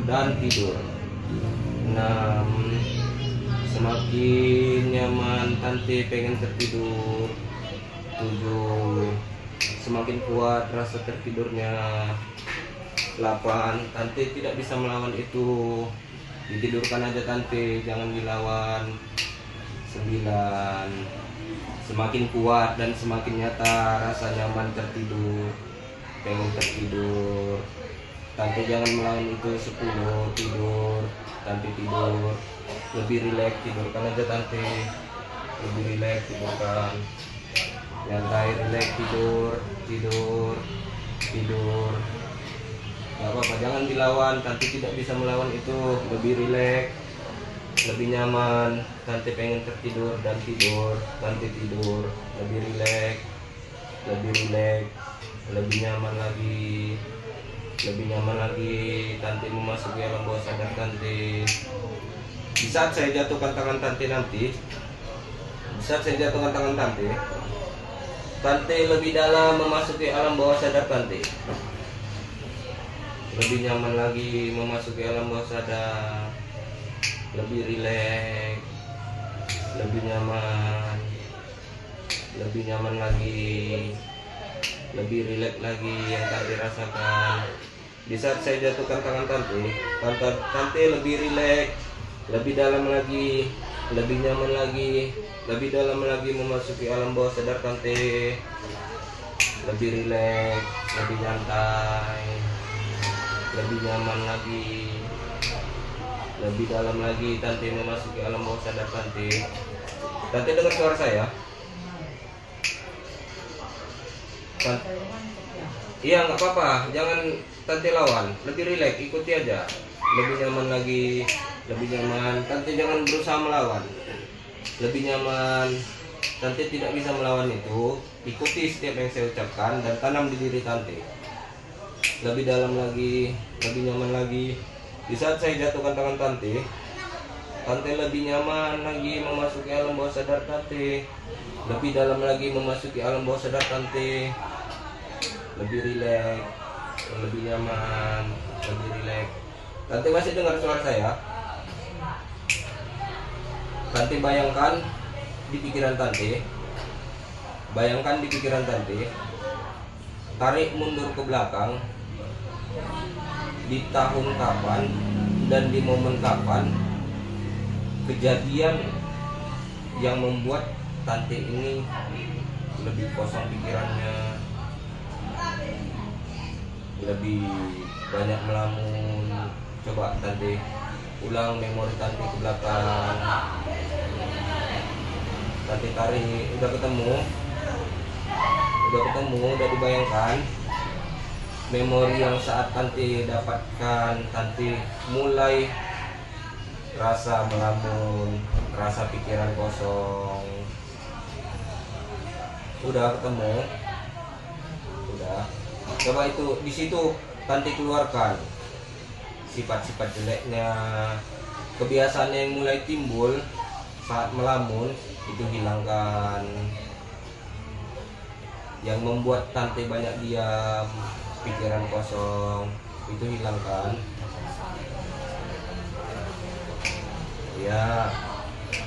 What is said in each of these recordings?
dan tidur. 6. Semakin nyaman Tante pengen tertidur. 7. Semakin kuat rasa tertidurnya. 8. Tante tidak bisa melawan itu, ditidurkan aja Tante, jangan dilawan. 9. Semakin kuat dan semakin nyata rasa nyaman tertidur, pengen tertidur, Tante jangan melawan itu. 10. Tidur, Tante tidur, lebih rileks, tidurkan aja Tante, lebih rileks, tidurkan, nyantai, rileks, tidur, gak apa-apa, jangan dilawan, Tante tidak bisa melawan itu, lebih rileks, lebih nyaman, Tante pengen tertidur dan tidur, Tante tidur, lebih rileks, lebih nyaman lagi, Tante memasuki alam bawah sadar Tante. Di saat saya jatuhkan tangan Tante nanti, Tante lebih dalam memasuki alam bawah sadar Tante, lebih nyaman lagi memasuki alam bawah sadar, lebih rileks, lebih nyaman lagi, lebih rileks lagi yang Tante rasakan. Di saat saya jatuhkan tangan Tante lebih rileks, lebih dalam lagi, lebih nyaman lagi, lebih dalam lagi memasuki alam bawah sadar Tante, lebih rileks, lebih nyantai, lebih nyaman lagi, lebih dalam lagi Tante memasuki alam bawah sadar Tante. Tante dengar suara saya? Iya, nggak apa-apa, jangan Tante lawan, lebih rileks, ikuti aja, lebih nyaman lagi, lebih nyaman. Tante jangan berusaha melawan, lebih nyaman. Tante tidak bisa melawan itu, ikuti setiap yang saya ucapkan dan tanam di diri Tante. Lebih dalam lagi, lebih nyaman lagi. Di saat saya jatuhkan tangan Tante lebih nyaman lagi memasuki alam bawah sadar Tante, lebih dalam lagi memasuki alam bawah sadar Tante, lebih rileks, lebih nyaman, lebih rileks. Tante masih dengar suara saya? Tante bayangkan di pikiran Tante, tarik mundur ke belakang, di tahun kapan dan di momen kapan kejadian yang membuat Tante ini lebih kosong pikirannya, lebih banyak melamun. Coba Tante ulang memori Tante ke belakang. Tante tarik, udah ketemu, udah dibayangkan memori yang saat Tante dapatkan, Tante mulai rasa melamun, rasa pikiran kosong. Udah ketemu, udah. Coba itu di situ Tante keluarkan sifat-sifat jeleknya, kebiasaan yang mulai timbul saat melamun, itu hilangkan. Yang membuat Tante banyak diam, pikiran kosong, itu hilangkan. Ya,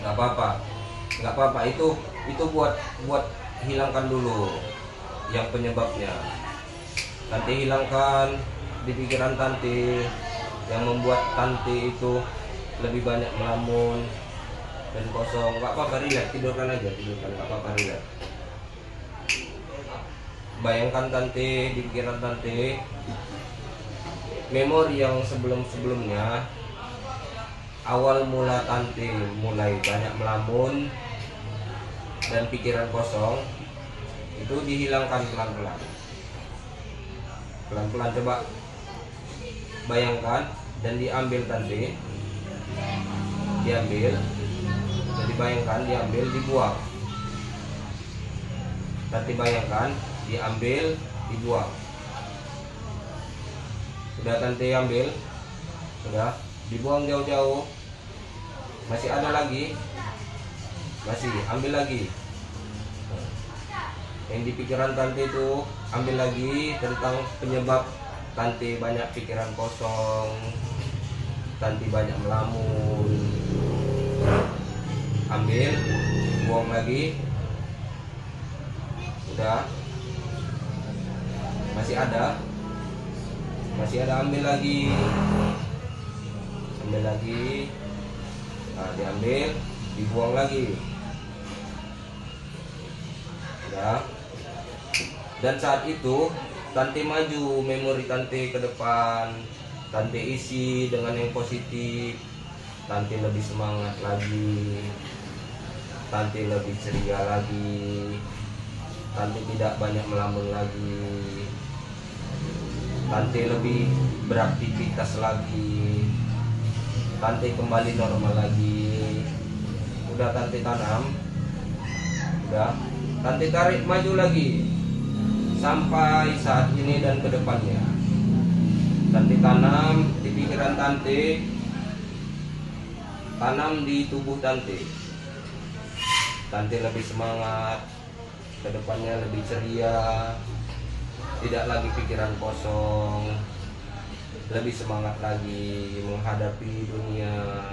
nggak apa-apa, itu buat hilangkan dulu yang penyebabnya. Tante hilangkan di pikiran Tante yang membuat Tante itu lebih banyak melamun dan kosong. Nggak apa-apa, rileks, tidurkan aja, nggak apa-apa, rileks. Bayangkan Tante di pikiran Tante memori yang sebelumnya, awal mula Tante mulai banyak melamun dan pikiran kosong, itu dihilangkan pelan-pelan. Coba bayangkan dan diambil Tante, diambil, jadi bayangkan diambil, dibuang. Tante bayangkan diambil, dibuang. Sudah Tante ambil, sudah dibuang jauh-jauh. Masih ada lagi, masih ambil lagi. Yang di pikiran Tante itu ambil lagi tentang penyebab Tante banyak pikiran kosong, Tanti banyak melamun, ambil, buang lagi. Udah, masih ada, ambil lagi, nah, diambil, dibuang lagi. Udah. Dan saat itu Tante maju memori Tante ke depan, Tante isi dengan yang positif. Tante lebih semangat lagi, Tante lebih ceria lagi, Tante tidak banyak melamun lagi, Tante lebih beraktivitas lagi, Tante kembali normal lagi. Udah Tante tanam, udah Tante tarik maju lagi sampai saat ini dan kedepannya. Tante tanam di pikiran Tante, tanam di tubuh Tante. Tante lebih semangat, kedepannya lebih ceria, tidak lagi pikiran kosong, lebih semangat lagi menghadapi dunia,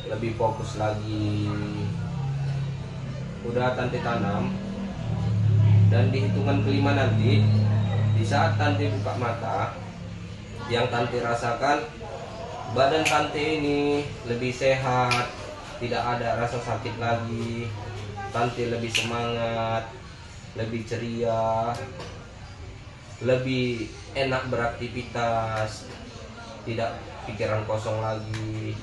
lebih fokus lagi. Udah Tante tanam, dan di hitungan kelima nanti, di saat Tante buka mata, yang Tante rasakan badan Tante ini lebih sehat, tidak ada rasa sakit lagi, Tante lebih semangat, lebih ceria, lebih enak beraktivitas, tidak pikiran kosong lagi.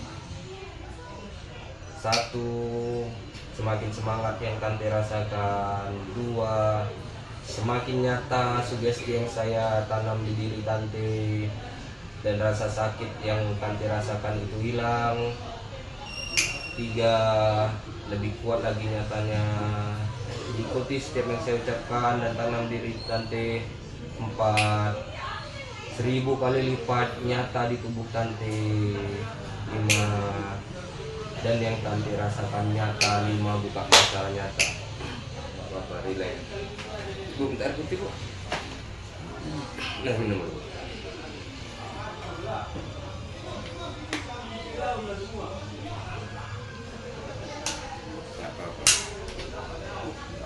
Satu, semakin semangat yang Tante rasakan. Dua, semakin nyata sugesti yang saya tanam di diri Tante, dan rasa sakit yang Tante rasakan itu hilang. Tiga, lebih kuat lagi nyatanya. Ikuti setiap yang saya ucapkan dan tanam diri Tante. Empat, 1000 kali lipat nyata di tubuh Tante. Lima, dan yang Tante rasakan nyata. Lima, buka mata nyata. Bapak relax. Bu, bentar putih bu. Nah, minum dulu.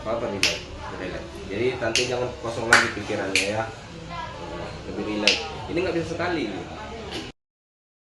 Apa relax. Jadi Tante jangan kosong lagi pikirannya ya. Lebih relax. Ini nggak bisa sekali.